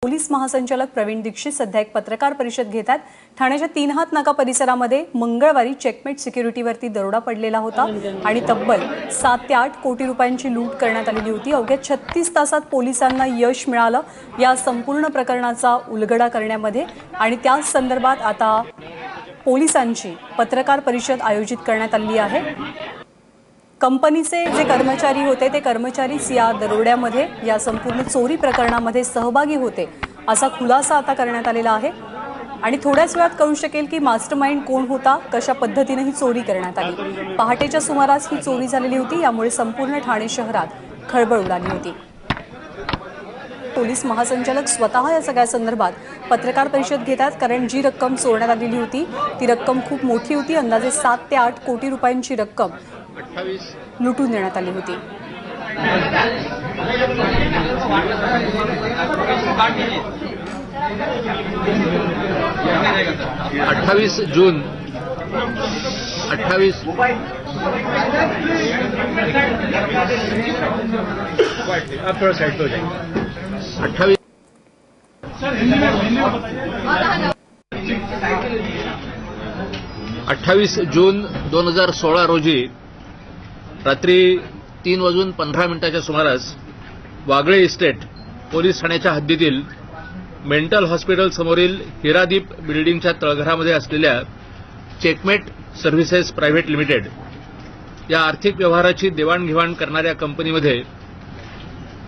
Police महासंचालक प्रवीण दीक्षित सध्या एक पत्रकार परिषद घेतात। ठाण्याच्या 3 हात नाका परिसरामध्ये मंगळवारी चेकमेट सिक्युरिटीवरती दरोडा पडलेला होता आणि तब्बल 7 ते 8 कोटी रुपयांची लूट करण्यात आलेली होती। अवघ्या 36 तासात पोलिसांना यश मिळालं या संपूर्ण प्रकरणाचा उलगडा करण्यामध्ये आणि त्याच संदर्भात आता पोलिसांची पत्रकार परिषद आयोजित करण्यात आली आहे। कंपनीचे जे कर्मचारी होते ते कर्मचारीच या दरोड्यामध्ये या संपूर्ण चोरी प्रकरणामध्ये सहभागी होते असा खुलासा आता करण्यात आलेला आहे आणि थोड्याच वेळात कळू शकेल की मास्टरमाइंड कोण होता, कशा पद्धतीने ही चोरी करण्यात आली। पहाटेच्या सुमारास ही चोरी झालेली होती, यामुळे संपूर्ण ठाणे शहरात खळबळ उडाली होती। पोलीस महासंचालक स्वतः या सगळ्या संदर्भात पत्रकार परिषद घेतात, कारण जी रक्कम चोरण्यात आलेली होती ती रक्कम खूप मोठी होती। अंदाजे 7 ते 8 कोटी रुपयांची रक्कम लुटून देण्यात आली होती। 28 जून 28 28 जून 2016 रोजी रात्री 3:15 सुमारास वागळे इस्टेट पोलीस ठाण्याच्या हद्दीतील मेंटल हॉस्पिटल समोरील हिरादीप बिल्डिंगच्या तळघरामध्ये असलेल्या चेकमेट सर्व्हिसेस प्रायव्हेट लिमिटेड या आर्थिक व्यवहाराची देवाणघेवाण करणाऱ्या कंपनीमध्ये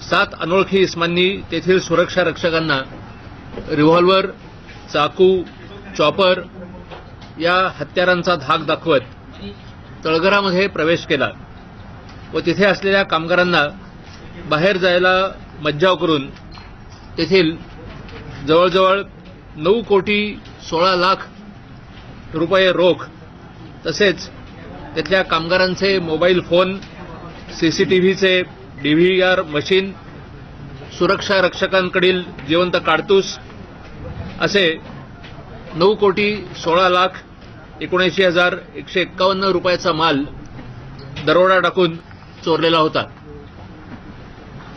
7 अनोळखी इस्मांनी तेथील सुरक्षा रक्षकांना रिव्हॉल्व्हर, चाकू, चॉपर या हत्यारांचा धाक दाखवत तळघरामध्ये प्रवेश केला व तिथे असलेल्या कामगारांना बाहेर जायला मज्जाव करून तेथील जवळजवळ 9 कोटी 16 लाख रुपये रोख तसेच तिथल्या कामगारांचे मोबाईल फोन, सीसीटीव्हीचे डीव्हीआर मशीन, सुरक्षा रक्षकांकडील जिवंत काडतूस असे 9 कोटी 16 लाख 79,151 रुपयाचा माल दरोडा टाकून चोरलेला होता।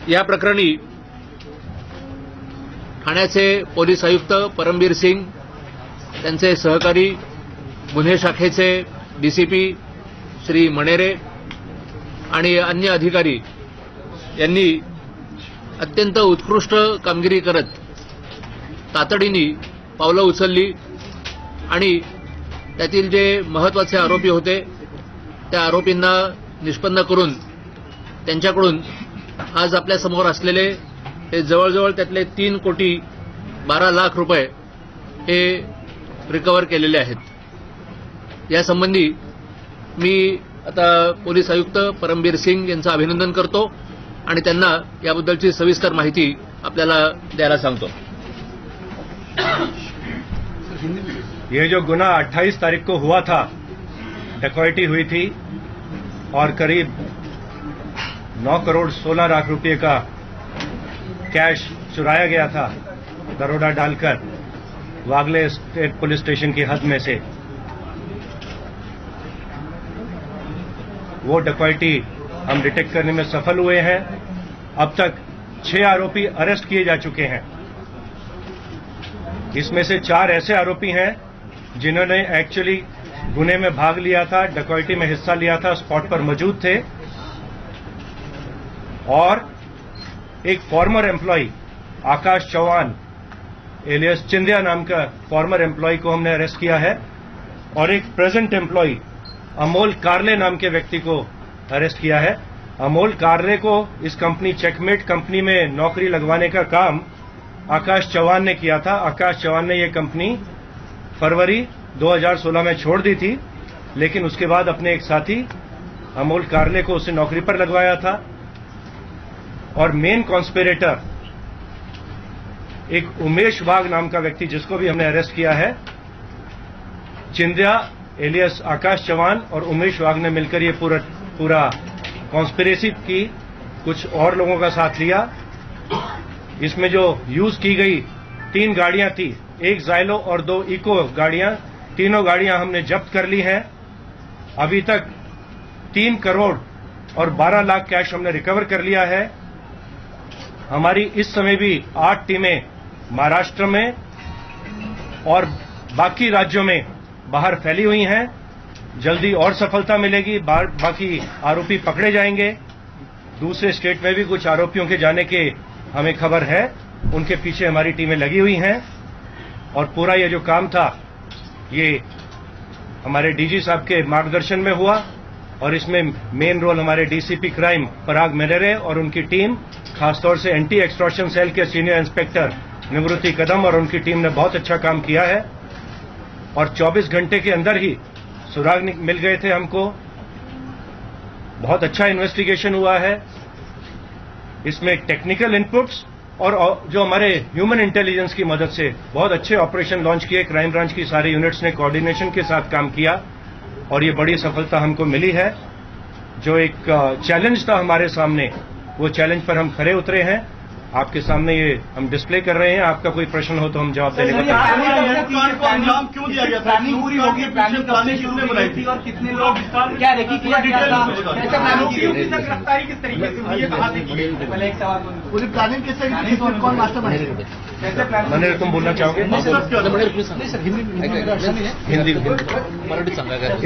या प्रकरणी ठाण्याचे पोलीस आयुक्त परमबीर सिंग, त्यांचे सहकारी गुन्हे शाखेचे डीसीपी श्री मणेरे आणि अन्य अधिकारी यांनी अत्यंत उत्कृष्ट कामगिरी करत तातडीने पावलं उचलली आणि त्यातील जे महत्त्वाचे आरोपी होते त्या आरोपींना निष्पन्न करून त्यांच्याकडून आज आपल्या समोर असलेले हे जवळजवळ त्यातले 3 कोटी 12 लाख रुपये हे रिकव्हर केलेले आहेत। यासंबंधी मी आता पोलीस आयुक्त परमबीर सिंग यांचं अभिनंदन करतो आणि त्यांना याबद्दलची सविस्तर माहिती आपल्याला द्यायला सांगतो। ये जो गुना 28 तारीख को हुआ था, डकैती हुई थी और करीब 9 करोड़ 16 लाख रुपए का कैश चुराया गया था दरोड़ा डालकर वागले स्टेट पुलिस स्टेशन की हद में से। वो डकैती हम डिटेक्ट करने में सफल हुए हैं। अब तक 6 आरोपी अरेस्ट किए जा चुके हैं। इसमें से 4 ऐसे आरोपी हैं जिन्होंने एक्चुअली गुने में भाग लिया था, डकैती में हिस्सा लिया था, स्पॉट पर मौजूद थे। और एक फॉर्मर एम्प्लॉय आकाश चौहान एलियस चिंदिया नाम का फॉर्मर एम्प्लॉय को हमने अरेस्ट किया है और एक प्रेजेंट एम्प्लॉय अमोल कारले नाम के व्यक्ति को अरेस्ट किया है। अमोल कारले को इस कंपनी चेकमेट कंपनी में नौकरी लगवाने का काम आकाश चौहान ने किया था। आकाश चौहान ने यह कंपनी फरवरी 2016 में छोड़ दी थी, लेकिन उसके बाद अपने एक साथी अमोल कारले को उसे नौकरी पर लगवाया था। और मेन कॉन्स्पिरेटर एक उमेश वाघ नाम का व्यक्ति जिसको भी हमने अरेस्ट किया है। चिंदिया एलियस आकाश चौहान और उमेश वाघ ने मिलकर ये पूरा कॉन्स्पिरेसी की, कुछ और लोगों का साथ लिया। इसमें जो यूज की गई 3 गाड़ियां थी, एक जाइलो और 2 इको गाड़ियां, तीनों गाड़ियां हमने जब्त कर ली हैं। अभी तक 3 करोड़ और 12 लाख कैश हमने रिकवर कर लिया है। हमारी इस समय भी 8 टीमें महाराष्ट्र में और बाकी राज्यों में बाहर फैली हुई हैं। जल्दी और सफलता मिलेगी, बाकी आरोपी पकड़े जाएंगे। दूसरे स्टेट में भी कुछ आरोपियों के जाने के हमें खबर है, उनके पीछे हमारी टीमें लगी हुई हैं। और पूरा ये जो काम था ये हमारे डीजी साहब के मार्गदर्शन में हुआ और इसमें मेन रोल हमारे डीसीपी क्राइम पराग मेनेरे और उनकी टीम, खासतौर से एंटी एक्सटॉर्शन सेल के सीनियर इंस्पेक्टर निवृत्ति कदम और उनकी टीम ने बहुत अच्छा काम किया है। और 24 घंटे के अंदर ही सुराग मिल गए थे हमको। बहुत अच्छा इन्वेस्टिगेशन हुआ है। इसमें टेक्निकल इनपुट्स और जो हमारे ह्यूमन इंटेलिजेंस की मदद से बहुत अच्छे ऑपरेशन लॉन्च किए। क्राइम ब्रांच की सारी यूनिट्स ने कोऑर्डिनेशन के साथ काम किया और ये बड़ी सफलता हमको मिली है। जो एक चैलेंज था हमारे सामने, वो चैलेंज पर हम खरे उतरे हैं। आपके सामने ये हम डिस्प्ले कर रहे हैं। आपका कोई प्रश्न हो तो हम जवाब देने को नाम क्यों दिया गया? प्लानिंग पूरी होगी, प्लानिंग किसने बनाई थी और कितने लोग क्या रेकी किया गया था? गिरफ्तारी किस तरीके से हुई है, कहां से की? पहले एक सवाल, पूरी प्लानिंग किस तरीके से, कौन मास्टरमाइंड? मैंने तुम बोलना चाहोगे? हिंदी।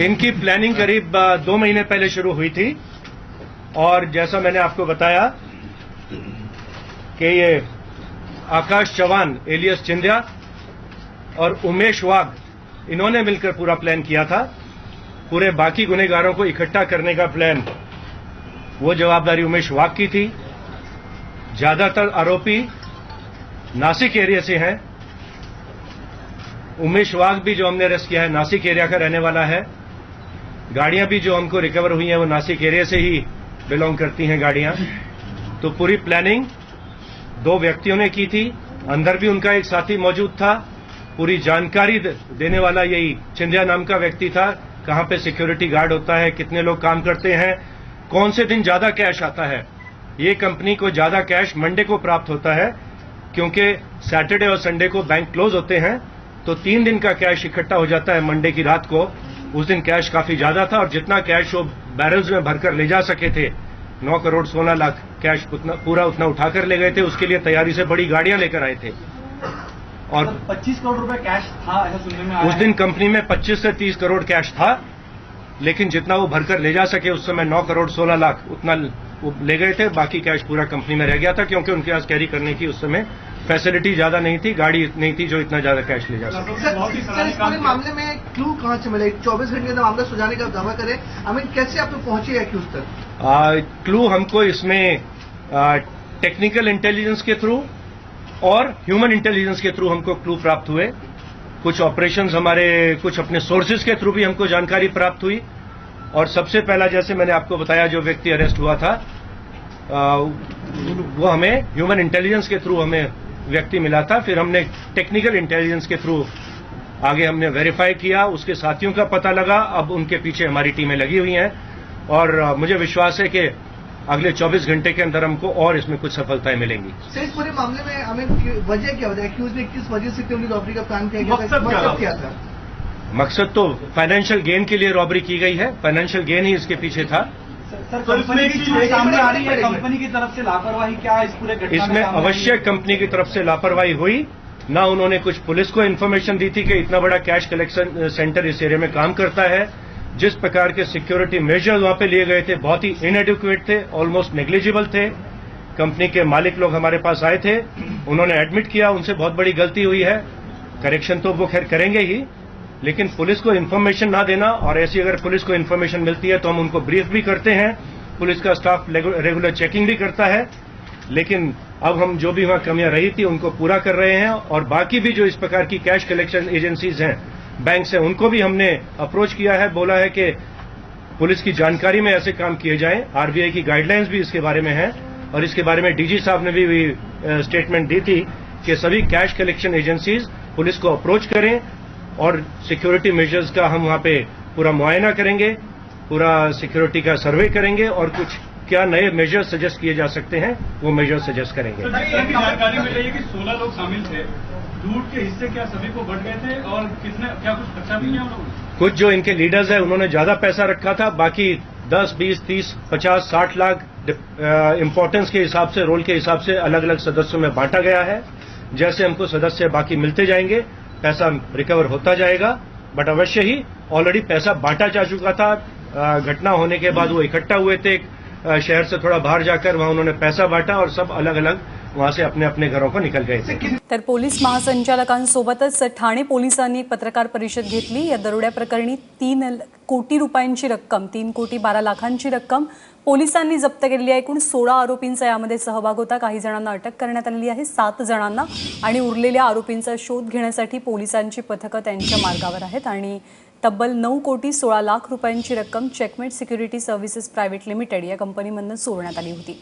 इनकी प्लानिंग करीब 2 महीने पहले शुरू हुई थी और जैसा मैंने आपको बताया कि ये आकाश चौहान एलियस चिंध्या और उमेश वाघ, इन्होंने मिलकर पूरा प्लान किया था। पूरे बाकी गुनहगारों को इकट्ठा करने का प्लान, वो जवाबदारी उमेश वाघ की थी। ज्यादातर आरोपी नासिक एरिया से हैं। उमेश वाघ भी जो हमने अरेस्ट किया है नासिक एरिया का रहने वाला है। गाड़ियां भी जो हमको रिकवर हुई हैं वो नासिक एरिया से ही बिलोंग करती हैं गाड़ियां। तो पूरी प्लानिंग 2 व्यक्तियों ने की थी। अंदर भी उनका एक साथी मौजूद था। पूरी जानकारी देने वाला यही चिंध्या नाम का व्यक्ति था। कहां पे सिक्योरिटी गार्ड होता है, कितने लोग काम करते हैं, कौन से दिन ज्यादा कैश आता है। ये कंपनी को ज्यादा कैश मंडे को प्राप्त होता है क्योंकि सैटरडे और संडे को बैंक क्लोज होते हैं। तो 3 दिन का कैश इकट्ठा हो जाता है मंडे की रात को। उस दिन कैश काफी ज्यादा था और जितना कैश वो बैरल्स में भरकर ले जा सके थे, 9 करोड़ 16 लाख कैश उतना उठाकर ले गए थे। उसके लिए तैयारी से बड़ी गाड़ियां लेकर आए थे। और 25 करोड़ रुपए कैश था, ऐसा सुनने में आया। उस दिन कंपनी में 25 से 30 करोड़ कैश था, लेकिन जितना वो भरकर ले जा सके उस समय 9 करोड़ 16 लाख उतना वो ले गए थे। बाकी कैश पूरा कंपनी में रह गया था क्योंकि उनके पास कैरी करने की उस समय फैसिलिटी ज्यादा नहीं थी, गाड़ी नहीं थी जो इतना ज्यादा कैश ले जा सके। सर, इस पूरे मामले में क्लू कहां से मिले? 24 घंटे का मामला सुलझाने का दावा करें, कैसे आप लोग पहुंचे एक्यूज तक? क्लू हमको इसमें टेक्निकल इंटेलिजेंस के थ्रू और ह्यूमन इंटेलिजेंस के थ्रू हमको क्लू प्राप्त हुए। कुछ ऑपरेशंस हमारे कुछ अपने सोर्सेज के थ्रू भी हमको जानकारी प्राप्त हुई। और सबसे पहला, जैसे मैंने आपको बताया, जो व्यक्ति अरेस्ट हुआ था वो हमें ह्यूमन इंटेलिजेंस के थ्रू हमें व्यक्ति मिला था। फिर हमने टेक्निकल इंटेलिजेंस के थ्रू आगे हमने वेरीफाई किया, उसके साथियों का पता लगा। अब उनके पीछे हमारी टीमें लगी हुई हैं और मुझे विश्वास है कि अगले 24 घंटे के अंदर हमको और इसमें कुछ सफलताएं मिलेंगी। सर, इस पूरे मामले में वजह क्या होता है? एक्यूज ने किस वजह से क्यों रॉबरी का प्लान किया गया था? मकसद क्या था? मकसद तो फाइनेंशियल गेन के लिए रॉबरी की गई है। फाइनेंशियल गेन ही इसके पीछे था। सर, कंपनी की चीज सामने आ रही है, कंपनी की तरफ से लापरवाही क्या इस पूरे घटना इसमें अवश्य कंपनी की तरफ से लापरवाही हुई। ना उन्होंने कुछ पुलिस को इन्फॉर्मेशन दी थी कि इतना बड़ा कैश कलेक्शन सेंटर इस एरिया में काम करता है। जिस प्रकार के सिक्योरिटी मेजर्स वहां पे लिए गए थे बहुत ही इनएडिक्वेट थे, ऑलमोस्ट नेग्लिजिबल थे। कंपनी के मालिक लोग हमारे पास आए थे, उन्होंने एडमिट किया उनसे बहुत बड़ी गलती हुई है। करेक्शन तो वो खैर करेंगे ही, लेकिन पुलिस को इन्फॉर्मेशन ना देना, और ऐसी अगर पुलिस को इन्फॉर्मेशन मिलती है तो हम उनको ब्रीफ भी करते हैं। पुलिस का स्टाफ रेगुलर चेकिंग भी करता है। लेकिन अब हम जो भी वहां कमियां रही थी उनको पूरा कर रहे हैं। और बाकी भी जो इस प्रकार की कैश कलेक्शन एजेंसीज हैं बैंक से, उनको भी हमने अप्रोच किया है, बोला है कि पुलिस की जानकारी में ऐसे काम किए जाएं। आरबीआई की गाइडलाइंस भी इसके बारे में है और इसके बारे में डीजी साहब ने भी स्टेटमेंट दी थी कि सभी कैश कलेक्शन एजेंसीज पुलिस को अप्रोच करें और सिक्योरिटी मेजर्स का हम वहां पे पूरा मुआयना करेंगे, पूरा सिक्योरिटी का सर्वे करेंगे और कुछ क्या नए मेजर्स सजेस्ट किए जा सकते हैं वो मेजर्स सजेस्ट करेंगे। जानकारी मिल रही है कि 16 लोग शामिल थे। लूट के हिस्से क्या सभी को बढ़ गए थे और कितने, क्या कुछ खर्चा भी किया उन्होंने? कुछ जो इनके लीडर्स हैं उन्होंने ज्यादा पैसा रखा था, बाकी 10, 20, 30, 50, 60 लाख इम्पोर्टेंस के हिसाब से, रोल के हिसाब से अलग अलग सदस्यों में बांटा गया है। जैसे हमको सदस्य बाकी मिलते जाएंगे पैसा रिकवर होता जाएगा। बट अवश्य ही ऑलरेडी पैसा बांटा जा चुका था। घटना होने के बाद वो इकट्ठा हुए थे शहर से थोड़ा बाहर जाकर, वहां उन्होंने पैसा बांटा और सब अलग अलग वहां से अपने अपने घरों को निकल गए थे। तर पोलीस महासंचालकांसोबतच ठाणे पोलिसांनी एक पत्रकार परिषद घेतली। या दरोड्या प्रकरणी 3 कोटी रुपयांची रक्कम, 3 कोटी 12 लाखांची रक्कम पोलिसांनी जप्त केलेली आहे। एकूण 16 आरोपींचा यामध्ये सहभाग होता। काही जणांना अटक करण्यात आलेली आहे, 7 जणांना, आणि उरलेल्या आरोपींचा शोध घेण्यासाठी पोलिसांची पथकं त्यांच्या मार्गावर आहेत। आणि तब्बल 9 कोटी 16 लाख रुपयांची रक्कम checkmate security services private limited या कंपनीमधून चोरण्यात आली होती।